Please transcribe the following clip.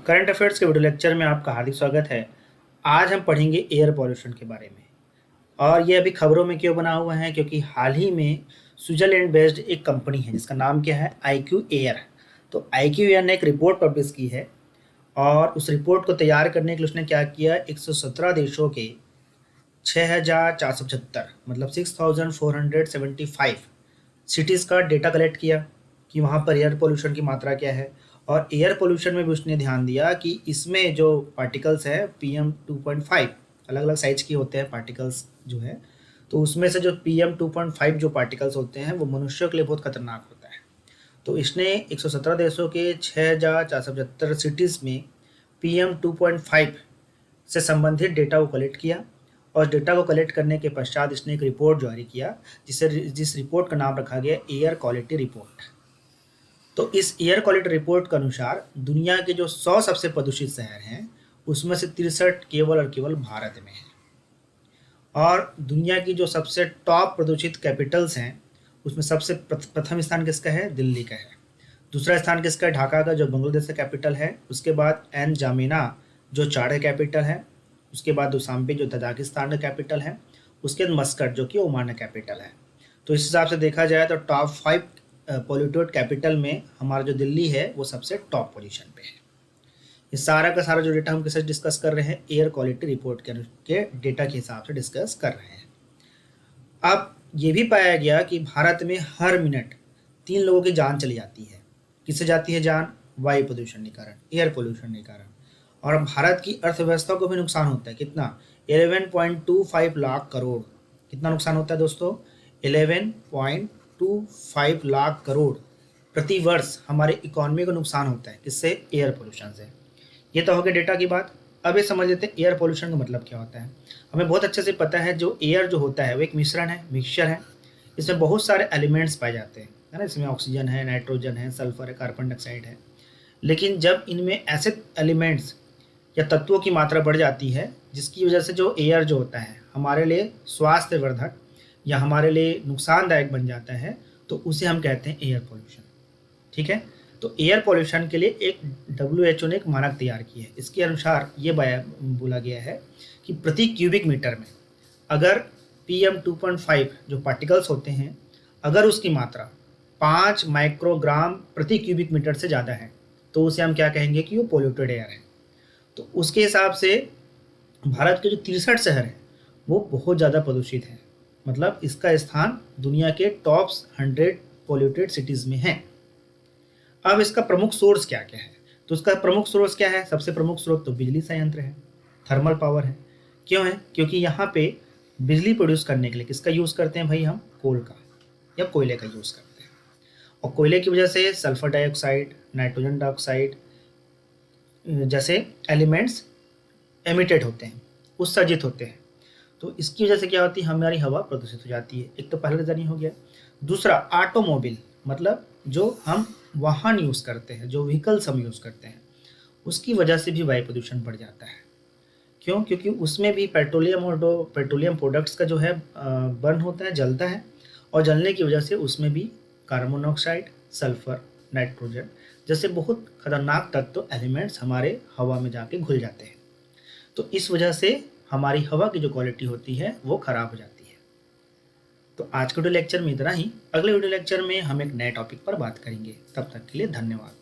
Current affairs के video lecture में आपका हार्दिक स्वागत है। आज हम पढ़ेंगे एयर पॉल्यूशन के बारे में। और ये अभी खबरों में क्यों बना हुआ है, क्योंकि हाल ही में स्विट्जरलैंड बेस्ड एक कंपनी है जिसका नाम क्या है, IQ एयर। तो IQ एयर ने एक रिपोर्ट पब्लिश की है और उस रिपोर्ट को तैयार करने के लिए उसने क्या किया, 117 देशों के 6,475 मतलब 6,475 सिटीज़ का डेटा कलेक्ट किया कि वहाँ पर एयर पोल्यूशन की मात्रा क्या है। और एयर पोल्यूशन में भी उसने ध्यान दिया कि इसमें जो पार्टिकल्स है PM2.5, अलग अलग साइज के होते हैं पार्टिकल्स जो है, तो उसमें से जो PM2.5 जो पार्टिकल्स होते हैं वो मनुष्यों के लिए बहुत खतरनाक होता है। तो इसने 117 देशों के 6,475 सिटीज़ में PM2.5 से संबंधित डेटा को कलेक्ट किया और डेटा को कलेक्ट करने के पश्चात इसने एक रिपोर्ट जारी किया जिस रिपोर्ट का नाम रखा गया एयर क्वालिटी रिपोर्ट। तो इस एयर क्वालिटी रिपोर्ट के अनुसार दुनिया के जो 100 सबसे प्रदूषित शहर हैं उसमें से 63 केवल और केवल भारत में है। और दुनिया की जो सबसे टॉप प्रदूषित कैपिटल्स हैं उसमें सबसे प्रथम स्थान किसका है, दिल्ली का है। दूसरा स्थान किसका है, ढाका का जो बांग्लादेश का कैपिटल है। उसके बाद एन जामिना जो चाड का कैपिटल है। उसके बाद दुशांबे जो तजाकिस्तान का कैपिटल है। उसके बाद मस्कट जो कि ओमान का कैपिटल है। तो इस हिसाब से देखा जाए तो टॉप 5 पॉल्यूटेड कैपिटल में हमारा जो दिल्ली है वो सबसे टॉप पोजीशन पे है। ये सारा का सारा जो डेटा हम किससे डिस्कस कर रहे हैं, एयर क्वालिटी रिपोर्ट के डेटा के हिसाब से डिस्कस कर रहे हैं। अब ये भी पाया गया कि भारत में हर मिनट 3 लोगों की जान चली जाती है। किससे जाती है जान, वायु प्रदूषण के कारण, एयर पोल्यूशन के कारण। और भारत की अर्थव्यवस्था को भी नुकसान होता है। कितना, 11.25 लाख करोड़। कितना नुकसान होता है दोस्तों, 11.25 लाख करोड़ प्रति वर्ष हमारे इकोनॉमी को नुकसान होता है। किससे, एयर पोल्यूशन से। ये तो हो गया डेटा की बात। अब ये समझ लेते हैं एयर पोल्यूशन का मतलब क्या होता है। हमें बहुत अच्छे से पता है जो एयर जो होता है वो एक मिश्रण है, मिक्सचर है। इसमें बहुत सारे एलिमेंट्स पाए जाते हैं, है ना। इसमें ऑक्सीजन है, नाइट्रोजन है, सल्फर है, कार्बन डाइऑक्साइड है। लेकिन जब इनमें ऐसे एलिमेंट्स या तत्वों की मात्रा बढ़ जाती है जिसकी वजह से जो एयर जो होता है हमारे लिए स्वास्थ्यवर्धक या हमारे लिए नुकसानदायक बन जाता है, तो उसे हम कहते हैं एयर पोल्यूशन। ठीक है। तो एयर पोल्यूशन के लिए एक WHO ने एक मानक तैयार की है। इसके अनुसार ये बोला गया है कि प्रति क्यूबिक मीटर में अगर PM2.5 जो पार्टिकल्स होते हैं, अगर उसकी मात्रा 5 माइक्रोग्राम प्रति क्यूबिक मीटर से ज़्यादा है तो उसे हम क्या कहेंगे कि वो पोल्यूटेड एयर है। तो उसके हिसाब से भारत के जो 63 शहर हैं वो बहुत ज़्यादा प्रदूषित हैं। मतलब इसका स्थान दुनिया के टॉप 100 पोल्यूटेड सिटीज़ में है। अब इसका प्रमुख सोर्स क्या क्या है, तो उसका प्रमुख सोर्स क्या है, सबसे प्रमुख स्रोत तो बिजली संयंत्र है, थर्मल पावर है। क्यों है, क्योंकि यहाँ पे बिजली प्रोड्यूस करने के लिए किसका यूज़ करते हैं भाई, हम कोल का या कोयले का यूज़ करते हैं। और कोयले की वजह से सल्फर डाइऑक्साइड, नाइट्रोजन डाइऑक्साइड जैसे एलिमेंट्स एमिटेड होते हैं, उत्सर्जित होते हैं। तो इसकी वजह से क्या होती है, हमारी हवा प्रदूषित हो जाती है। एक तो पहला रीज़न हो गया। दूसरा, ऑटोमोबाइल मतलब जो हम वाहन यूज़ करते हैं, जो व्हीकल्स हम यूज़ करते हैं, उसकी वजह से भी वायु प्रदूषण बढ़ जाता है। क्यों, क्योंकि उसमें भी पेट्रोलियम प्रोडक्ट्स का जो है बर्न होता है, जलता है। और जलने की वजह से उसमें भी कार्बन मोनोऑक्साइड, सल्फर, नाइट्रोजन जैसे बहुत खतरनाक तत्व एलिमेंट्स हमारे हवा में जाके घुल जाते हैं। तो इस वजह से हमारी हवा की जो क्वालिटी होती है वो ख़राब हो जाती है। तो आज के वीडियो लेक्चर में इतना ही। अगले वीडियो लेक्चर में हम एक नए टॉपिक पर बात करेंगे। तब तक के लिए धन्यवाद।